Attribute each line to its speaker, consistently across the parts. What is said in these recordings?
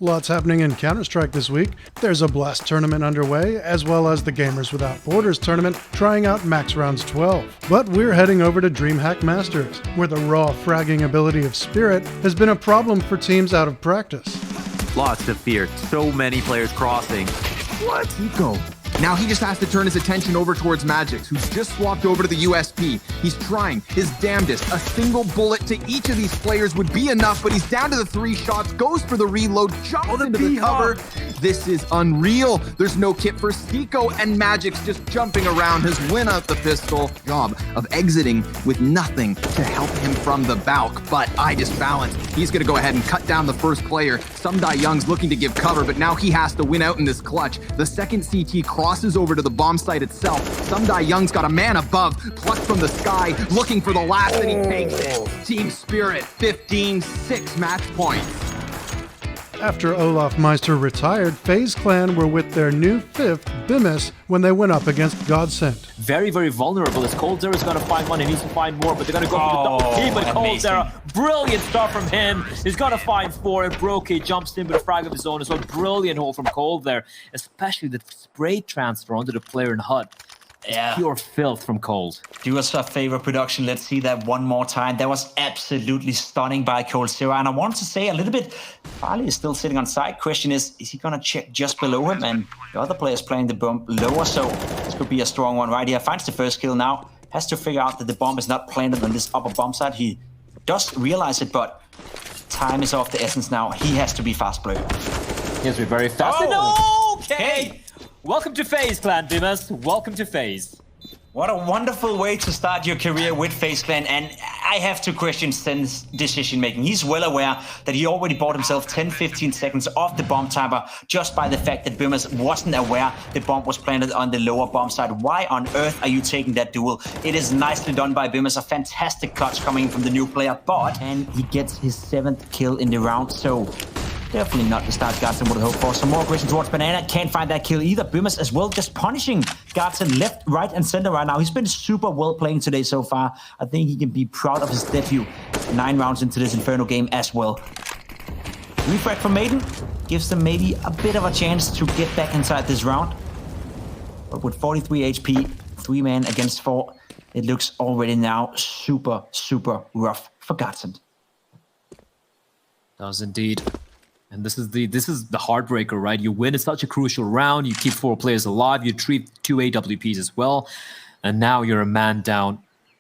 Speaker 1: Lots happening in Counter-Strike this week. There's a Blast tournament underway, as well as the Gamers Without Borders tournament trying out Max Rounds 12. But we're heading over to Dreamhack Masters, where the raw fragging ability of Spirit has been a problem for teams out of practice.
Speaker 2: Lots of fear, so many players crossing.
Speaker 3: What? Nico. Now he just has to turn his attention over towards Magix, who's just swapped over to the USP. He's trying his damnedest. A single bullet to each of these players would be enough, but he's down to the 3 shots, goes for the reload, jumps into the cover. This is unreal. There's no kit for Stico, and Magix just jumping around has win out the pistol. Job of exiting with nothing to help him from the Valk, but I just balanced. He's gonna go ahead and cut down the first player. Sumdai Young's looking to give cover, but now he has to win out in this clutch. The second CT crosses over to the bomb site itself. Sumdai Young's got a man above, plucked from the sky, looking for the last, and he takes it. Team Spirit, 15-6 match points.
Speaker 1: After Olofmeister retired, FaZe Clan were with their new 5th, Bimis, when they went up against Godsent.
Speaker 4: Very, very vulnerable as Coldzera's going to find one. He needs to find more, but they're going to go for the double team. But Coldzera, brilliant start from him. He's going to find 4, and Brokey jumps in with a frag of his own as well. Brilliant hold from Cold there, especially the spray transfer onto the player in HUD. Yeah. Pure filth from Cold.
Speaker 5: Do us a favor, production. Let's see that one more time. That was absolutely stunning by Coldzera. And I wanted to say a little bit, Farley is still sitting on side. Question is he going to check just below him? And the other player's playing the bomb lower, so this could be a strong one right here. Finds the first kill now. Has to figure out that the bomb is not planted on this upper bomb side. He does realize it, but time is of the essence now. He has to be fast player.
Speaker 4: He has to be very fast. Oh! Okay! Welcome to FaZe Clan, Bimas. Welcome to FaZe.
Speaker 5: What a wonderful way to start your career with FaZe Clan, and I have to question Sen's decision making. He's well aware that he already bought himself 10-15 seconds off the bomb timer just by the fact that Bimas wasn't aware the bomb was planted on the lower bomb side. Why on earth are you taking that duel? It is nicely done by Bimas, a fantastic clutch coming from the new player, but and he gets his 7th kill in the round, so definitely not the start Godsent would hope for. Some more aggression towards Banana. Can't find that kill either. Bimas as well, just punishing Godsent left, right, and center right now. He's been super well playing today so far. I think he can be proud of his debut. 9 rounds into this Inferno game as well. Refrag from Maiden gives them maybe a bit of a chance to get back inside this round. But with 43 HP, 3 man against 4, it looks already now super, super rough for Godsent.
Speaker 4: Does indeed. And this is the heartbreaker, right? You win in such a crucial round, you keep 4 players alive, you retrieve 2 AWPs as well, and now you're a man down.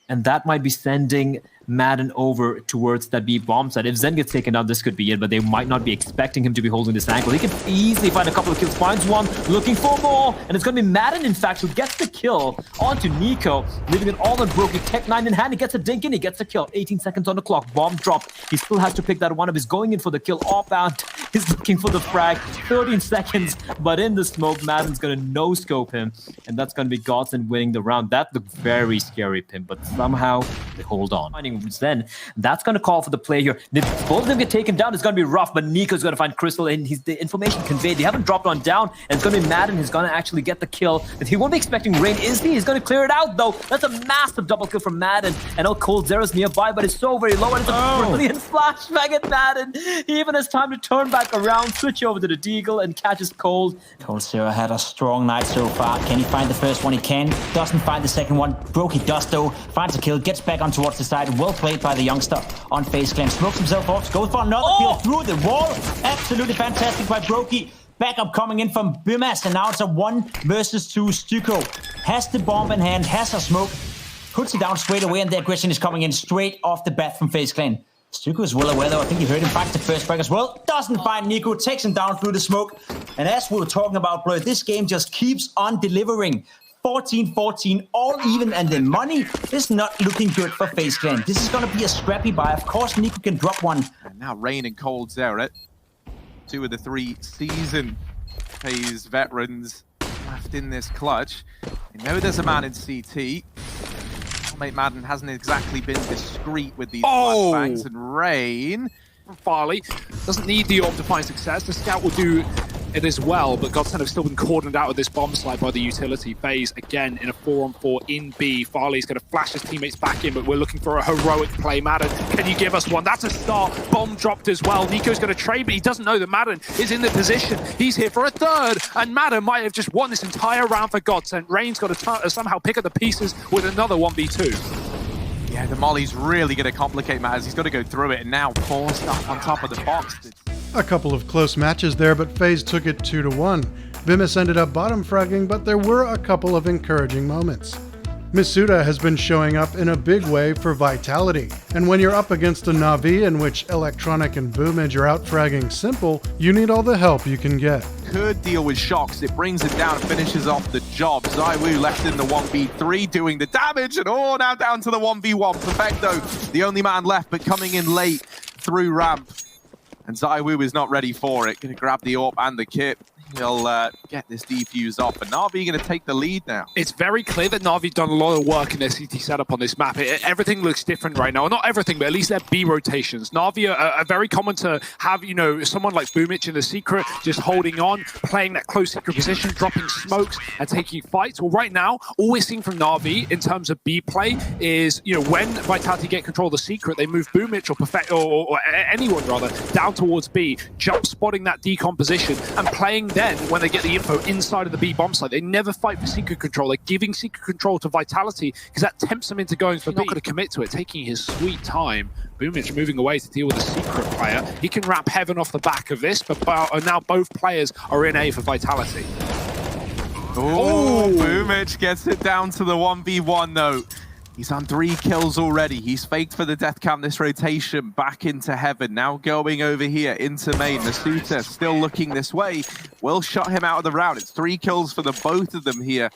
Speaker 4: And that might be sending Madden over towards that B bomb side. If Zen gets taken down, this could be it, but they might not be expecting him to be holding this angle. He can easily find a couple of kills, finds one, looking for more, and it's going to be Madden, in fact, who gets the kill onto Nico, leaving it all on Brokey. Tech 9 in hand, he gets a dink in, he gets the kill. 18 seconds on the clock, bomb drop. He still has to pick that one up. He's going in for the kill, offbound. He's looking for the frag. 13 seconds, but in the smoke, Madden's going to no-scope him, and that's going to be Godsent winning the round. That looked very scary, Pimp, but somehow they hold on. Then that's going to call for the play here. If both of them get taken down, it's going to be rough, but Nico's going to find Crystal, and the information conveyed. They haven't dropped on down, and it's going to be Madden who's going to actually get the kill. If he won't be expecting rain, is he? He's going to clear it out, though. That's a massive double kill from Madden. And Coldzera's nearby, but it's so very low, and it's a brilliant flashbang at Madden. He even has time to turn back around, switch over to the Deagle, and catches Cold.
Speaker 5: Coldzera had a strong night so far. Can he find the first one? He can. Doesn't find the second one. Brokey does, though. Finds a kill, gets back on towards the side. Well played by the youngster on FaZe Clan. Smokes himself off, goes for another kill through the wall. Absolutely fantastic by Brokey. Backup coming in from Bimas, and now it's a 1 versus 2. Stuko has the bomb in hand, has a smoke, puts it down straight away, and the aggression is coming in straight off the bat from FaZe Clan. Stuko is well aware, though. I think he heard him find the first frag as well. Doesn't find Nico, takes him down through the smoke. And as we were talking about, Blur, this game just keeps on delivering. 14-14, all even, and the money is not looking good for FaZe Clan. This is going to be a scrappy buy. Of course, Nico can drop one.
Speaker 6: And now Rain and Coldzera, 2 of the 3 seasoned FaZe veterans left in this clutch. You know there's a man in CT. Mate Madden hasn't exactly been discreet with these flashbangs, and Rain
Speaker 7: Farley doesn't need the orb to find success. The scout will do it as well, but Godsent have still been cordoned out of this bomb site by the utility. FaZe again in a 4-on-4 in B. Farley's going to flash his teammates back in, but we're looking for a heroic play. Madden, can you give us one? That's a start. Bomb dropped as well. Nico's going to trade, but he doesn't know that Madden is in the position. He's here for a third, and Madden might have just won this entire round for Godsent. Rain's got to somehow pick up the pieces with another 1v2.
Speaker 6: Yeah, the molly's really going to complicate matters. He's got to go through it, and now forced up on top of the box.
Speaker 1: A couple of close matches there, but FaZe took it 2-1. Vimis ended up bottom fragging, but there were a couple of encouraging moments. Misuda has been showing up in a big way for Vitality, and when you're up against a Na'Vi in which Electronic and Boomage are out fragging Simple, you need all the help you can get.
Speaker 6: Could deal with shocks. It brings it down and finishes off the job. ZywOo left in the 1v3 doing the damage, and now down to the 1v1. Perfecto, the only man left, but coming in late through ramp. And ZywOo is not ready for it. Gonna grab the AWP and the kit. He'll get this defuse off, and Na'Vi going to take the lead now.
Speaker 7: It's very clear that Na'Vi done a lot of work in their CT setup on this map. Everything looks different right now. Well, not everything, but at least their B rotations. Na'Vi are very common to have, you know, someone like Boomich in the secret, just holding on, playing that close secret position, dropping smokes, and taking fights. Well, right now, all we're seeing from Na'Vi in terms of B play is, you know, when Vitality get control of the secret, they move Boomich or anyone rather down towards B, jump spotting that decomposition, and playing then when they get the info inside of the B bomb site. They never fight for secret control. They're giving secret control to Vitality because that tempts them into going for B. Not going to commit to it, taking his sweet time. Boomich moving away to deal with the secret player. He can wrap Heaven off the back of this, but now both players are in A for Vitality.
Speaker 6: Oh, Boomich gets it down to the 1v1 though. He's on 3 kills already. He's faked for the death cam this rotation. Back into Heaven. Now going over here into main. Masuta still looking this way. Will shut him out of the round. It's 3 kills for the both of them here.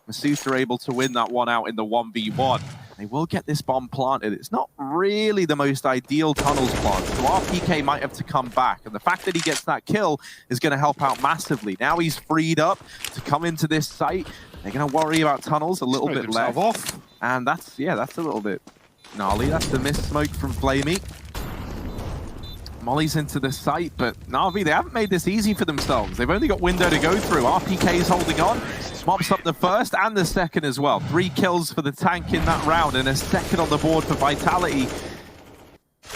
Speaker 6: Masuta able to win that one out in the 1v1. They will get this bomb planted. It's not really the most ideal tunnels plant, so RPK might have to come back. And the fact that he gets that kill is going to help out massively. Now he's freed up to come into this site. They're going to worry about tunnels a little bit less.
Speaker 7: Off.
Speaker 6: And that's a little bit gnarly. That's the missed smoke from Flamey. Molly's into the site, but Na'Vi, they haven't made this easy for themselves. They've only got window to go through. RPK's holding on. Mops up the first and the second as well. 3 kills for the tank in that round and a second on the board for Vitality.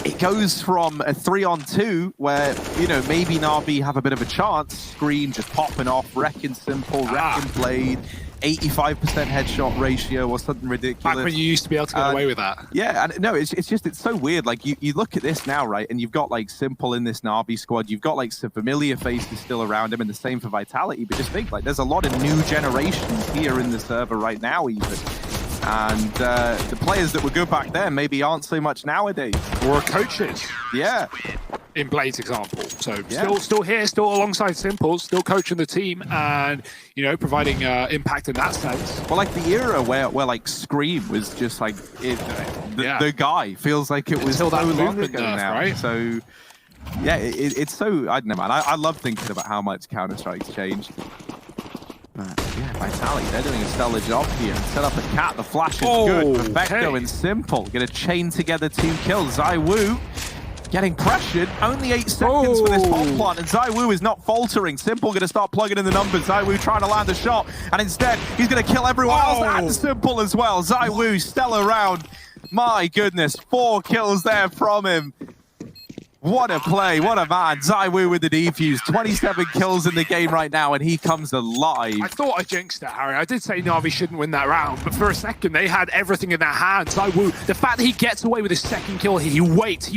Speaker 6: It goes from a 3-on-2 where, you know, maybe Na'Vi have a bit of a chance. Screen just popping off, wrecking Simple, wrecking Blade. 85% headshot ratio or something ridiculous.
Speaker 7: Back when you used to be able to get away with that.
Speaker 6: Yeah, and no, it's so weird. Like, you look at this now, right, and you've got, like, Simple in this Na'Vi squad. You've got, like, some familiar faces still around him, and the same for Vitality. But just think, like, there's a lot of new generations here in the server right now, even. And the players that were good back then maybe aren't so much nowadays.
Speaker 7: Or coaches.
Speaker 6: Yeah.
Speaker 7: In Blade's example. So still here, still alongside Simple, still coaching the team and, you know, providing impact in that sense.
Speaker 6: Well, like the era where like Scream was just like the guy feels like it was so long ago now. Right? So yeah, it's so, I don't know, man. I love thinking about how much Counter-Strike's changed. But yeah, Vitality, they're doing a stellar job here. Set up a cat, the flash is good. Perfecto and Simple, gonna chain together 2 kills. ZywOo getting pressured, only 8 seconds for this bomb plant, and ZywOo is not faltering. Simple gonna start plugging in the numbers. ZywOo trying to land a shot, and instead he's gonna kill everyone else and Simple as well. ZywOo, stellar round. My goodness, 4 kills there from him. What a play, what a man. ZywOo with the defuse. 27 kills in the game right now, and he comes alive.
Speaker 7: I thought I jinxed it, Harry. I did say Na'Vi shouldn't win that round, but for a second, they had everything in their hands. ZywOo, the fact that he gets away with his second kill, he waits,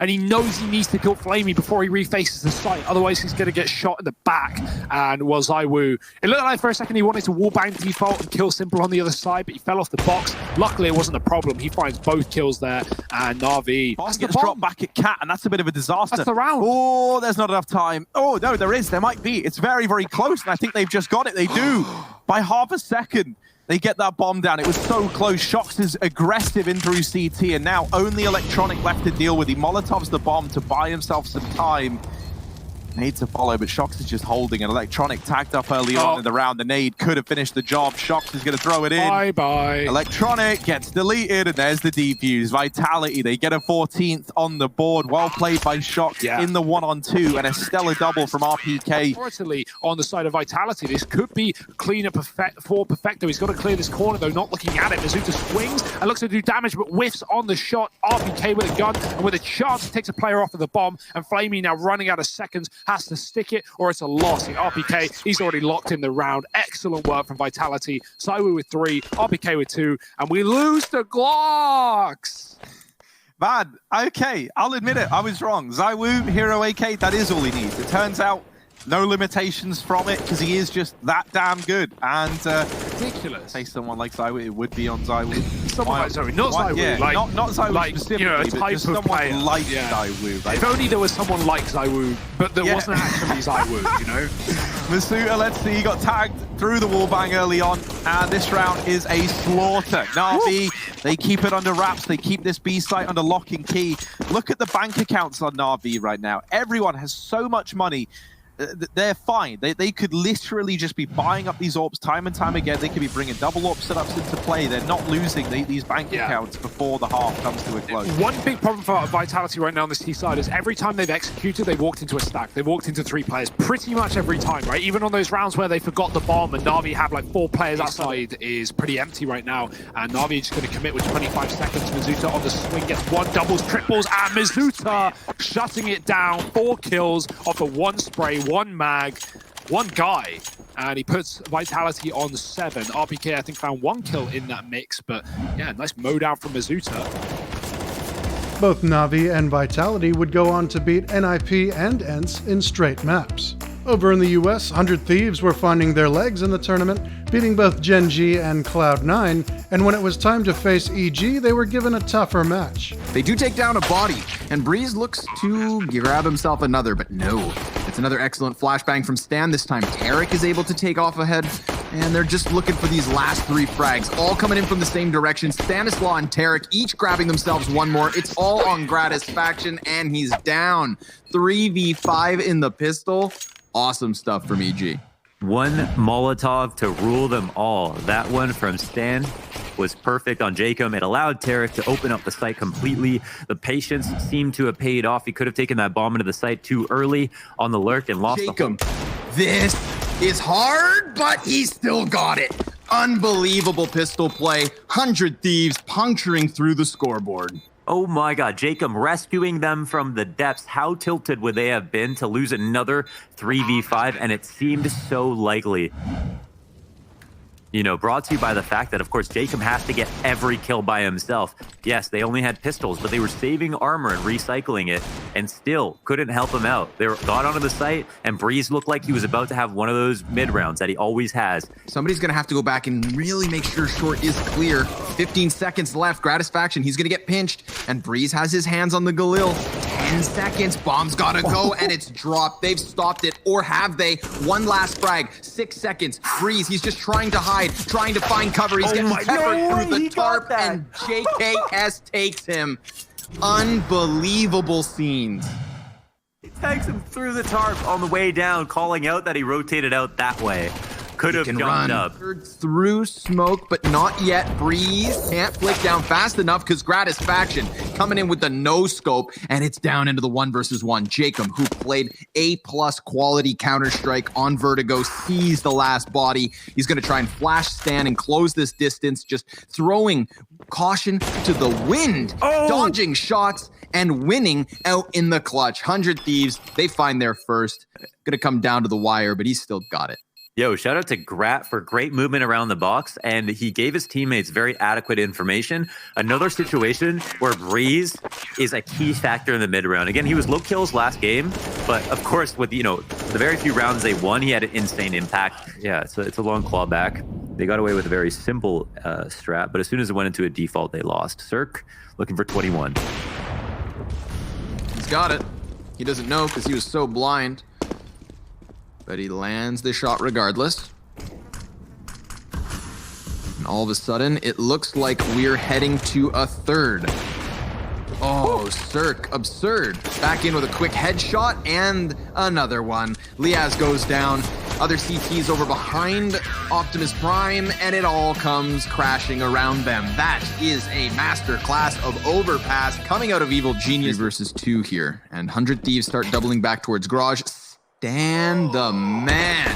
Speaker 7: and he knows he needs to kill Flamey before he refaces the site. Otherwise, he's going to get shot in the back. And, well, ZywOo, it looked like for a second he wanted to wallbang default and kill Simple on the other side, but he fell off the box. Luckily, it wasn't a problem. He finds both kills there, and Na'Vi...
Speaker 6: Boss gets dropped back at Cat, and that's a bit of a disaster.
Speaker 7: That's the round.
Speaker 6: Oh, there's not enough time. Oh, no, there is. There might be. It's very, very close, and I think they've just got it. They do. By half a second, they get that bomb down. It was so close. Shox is aggressive in through CT, and now only Electronic left to deal with. He Molotovs the bomb to buy himself some time. Nade to follow, but Shox is just holding an electronic tagged up early on in the round. The nade could have finished the job. Shox is going to throw it in.
Speaker 7: Bye-bye.
Speaker 6: Electronic gets deleted, and there's the defuse. Vitality, they get a 14th on the board. Well played by Shox in the 1-on-2, and a stellar double from RPK.
Speaker 7: Unfortunately, on the side of Vitality, this could be cleaner for Perfecto. He's got to clear this corner, though, not looking at it. Mizuta swings and looks to do damage, but whiffs on the shot. RPK with a gun, and with a chance, takes a player off of the bomb, and Flamey now running out of seconds, has to stick it, or it's a loss. RPK, he's already locked in the round. Excellent work from Vitality. ZywOo with 3, RPK with 2, and we lose the Glocks.
Speaker 6: Man, okay, I'll admit it, I was wrong. ZywOo, Hero AK, that is all he needs. It turns out no limitations from it, because he is just that damn good. And
Speaker 7: ridiculous.
Speaker 6: Say someone like ZywOo, it would be on ZywOo.
Speaker 7: Someone like ZywOo, not ZywOo.
Speaker 6: Yeah,
Speaker 7: like,
Speaker 6: not ZywOo
Speaker 7: like,
Speaker 6: specifically,
Speaker 7: you know, a
Speaker 6: but
Speaker 7: type
Speaker 6: just
Speaker 7: of
Speaker 6: someone
Speaker 7: player.
Speaker 6: like ZywOo. Right?
Speaker 7: If only there was someone like ZywOo, but there wasn't actually ZywOo, you know?
Speaker 6: Masuta, let's see, he got tagged through the wallbang early on, and this round is a slaughter. Na'Vi, they keep it under wraps, they keep this B site under lock and key. Look at the bank accounts on Na'Vi right now. Everyone has so much money. They're fine. They could literally just be buying up these AWPs time and time again. They could be bringing double AWP setups into play. They're not losing these bank accounts before the half comes to a close.
Speaker 7: One big problem for Vitality right now on this T side is every time they've executed, they've walked into a stack. They've walked into 3 players pretty much every time, right? Even on those rounds where they forgot the bomb and Na'Vi have like 4 players outside is pretty empty right now. And Na'Vi is just going to commit with 25 seconds. Mizuta on the swing gets 1 doubles, triples, and Mizuta shutting it down. 4 kills off of 1 spray, 1 mag, 1 guy, and he puts Vitality on 7. RPK, I think, found 1 kill in that mix, but yeah, nice mode out from Mizuta.
Speaker 1: Both Na'Vi and Vitality would go on to beat NIP and ENCE in straight maps. Over in the US, 100 Thieves were finding their legs in the tournament, beating both Gen G and Cloud9, and when it was time to face EG, they were given a tougher match.
Speaker 3: They do take down a body, and Breeze looks to grab himself another, but no. It's another excellent flashbang from Stan. This time, Tarek is able to take off ahead, and they're just looking for these last 3 frags, all coming in from the same direction. Stanislaw and Tarek each grabbing themselves 1 more. It's all on Gratisfaction, and he's down. 3v5 in the pistol. Awesome stuff from EG.
Speaker 2: 1 Molotov to rule them all. That one from Stan was perfect on Jacob. It allowed Tarek to open up the site completely. The patience seemed to have paid off. He could have taken that bomb into the site too early on the lurk and lost
Speaker 3: Jacob, this is hard, but he still got it. Unbelievable pistol play. 100 Thieves puncturing through the scoreboard.
Speaker 2: Oh my god, Jacob rescuing them from the depths. How tilted would they have been to lose another 3v5? And it seemed so likely. You know, brought to you by the fact that, of course, Jacob has to get every kill by himself. Yes, they only had pistols, but they were saving armor and recycling it, and still couldn't help him out. They got onto the site, and Breeze looked like he was about to have one of those mid-rounds that he always has.
Speaker 3: Somebody's going to have to go back and really make sure short is clear. 15 seconds left. Gratisfaction, he's going to get pinched, and Breeze has his hands on the Galil. 10 seconds. Bomb's got to go, and it's dropped. They've stopped it, or have they? 1 last frag. 6 seconds. Breeze, he's just trying to hide. Trying to find cover. He's getting peppered through the tarp, and JKS takes him. Unbelievable scenes.
Speaker 2: He tags him through the tarp on the way down, calling out that he rotated out that way. Could have jumped up.
Speaker 3: Through smoke, but not yet. Breeze can't flick down fast enough because Gratisfaction coming in with the no scope, and it's down into the 1 versus 1. Jacob, who played A+ quality Counter-Strike on Vertigo, sees the last body. He's going to try and flash Stan and close this distance, just throwing caution to the wind, dodging shots and winning out in the clutch. 100 Thieves, they find their first. Going to come down to the wire, but he's still got it.
Speaker 2: Yo, shout out to Grat for great movement around the box, and he gave his teammates very adequate information. Another situation where Breeze is a key factor in the mid-round. Again, he was low kills last game, but of course, with, you know, the very few rounds they won, he had an insane impact. Yeah, it's a long clawback. They got away with a very simple strat, but as soon as it went into a default, they lost. Cirque looking for 21.
Speaker 3: He's got it. He doesn't know because he was so blind. But he lands the shot regardless. And all of a sudden, it looks like we're heading to a third. Oh, Cirque, absurd. Back in with a quick headshot and another one. Liaz goes down. Other CTs over behind Optimus Prime, and it all comes crashing around them. That is a masterclass of overpass coming out of Evil Genius. 3 versus 2 here, and 100 Thieves start doubling back towards Garage. Stan the man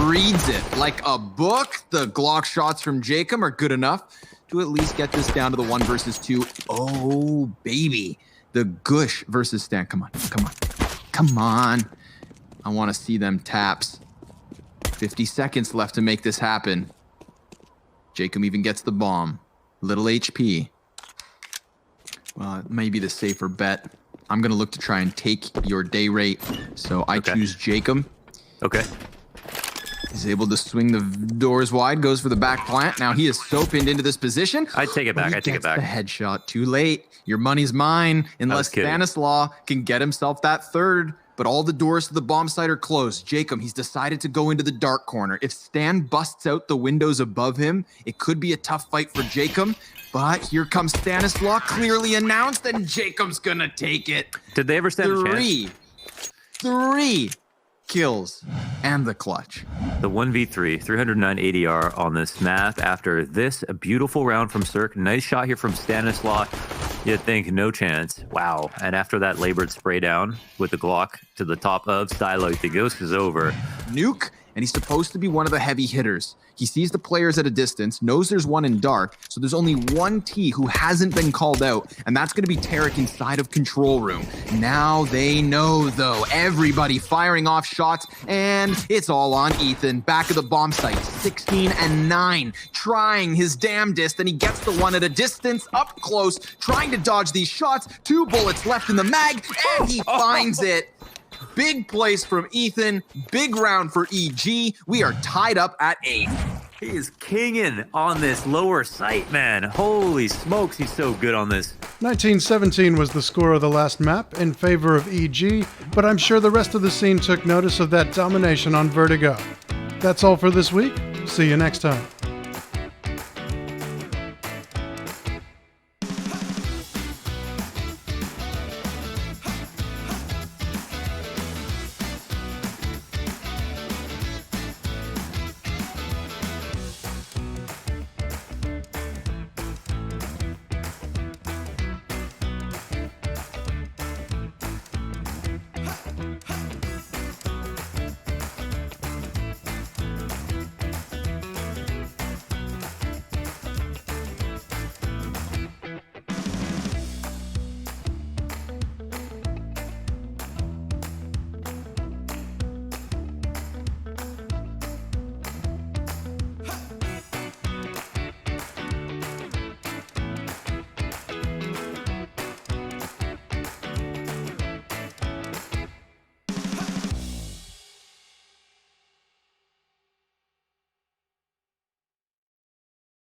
Speaker 3: reads it like a book. The Glock shots from Jacob are good enough to at least get this down to the 1 versus 2. Oh, baby. The Gush versus Stan. Come on, come on, come on. I want to see them taps. 50 seconds left to make this happen. Jacob even gets the bomb. Little HP. Well, it may be the safer bet. I'm going to look to try and take your day rate. So I choose Jacob.
Speaker 2: Okay.
Speaker 3: He's able to swing the doors wide, goes for the back plant. Now he is so pinned into this position.
Speaker 2: I take it back. I take it back.
Speaker 3: The headshot. Too late. Your money's mine. Unless Stanislaw can get himself that third. But all the doors to the bomb site are closed. Jacob, he's decided to go into the dark corner. If Stan busts out the windows above him, it could be a tough fight for Jacob. But here comes Stanislaw, clearly announced, and Jacob's gonna take it.
Speaker 2: Did they ever stand a chance?
Speaker 3: 3 kills and the clutch.
Speaker 2: The 1v3, 309 ADR on this map. After this, a beautiful round from Cirque. Nice shot here from Stanislaw. You'd think no chance. Wow. And after that labored spray down with the Glock to the top of Stylo, the ghost is over.
Speaker 3: Nuke, and he's supposed to be one of the heavy hitters. He sees the players at a distance, knows there's one in dark, so there's only one T who hasn't been called out, and that's going to be Tarek inside of control room. Now they know, though. Everybody firing off shots, and it's all on Ethan. Back of the bomb site, 16 and 9, trying his damnedest, and he gets the one at a distance, up close, trying to dodge these shots. 2 bullets left in the mag, and he finds it. Big place from Ethan. Big round for EG. We are tied up at 8.
Speaker 2: He is kinging on this lower site, man. Holy smokes, he's so good on this.
Speaker 1: 1917 was the score of the last map in favor of EG, but I'm sure the rest of the scene took notice of that domination on Vertigo. That's all for this week. See you next time.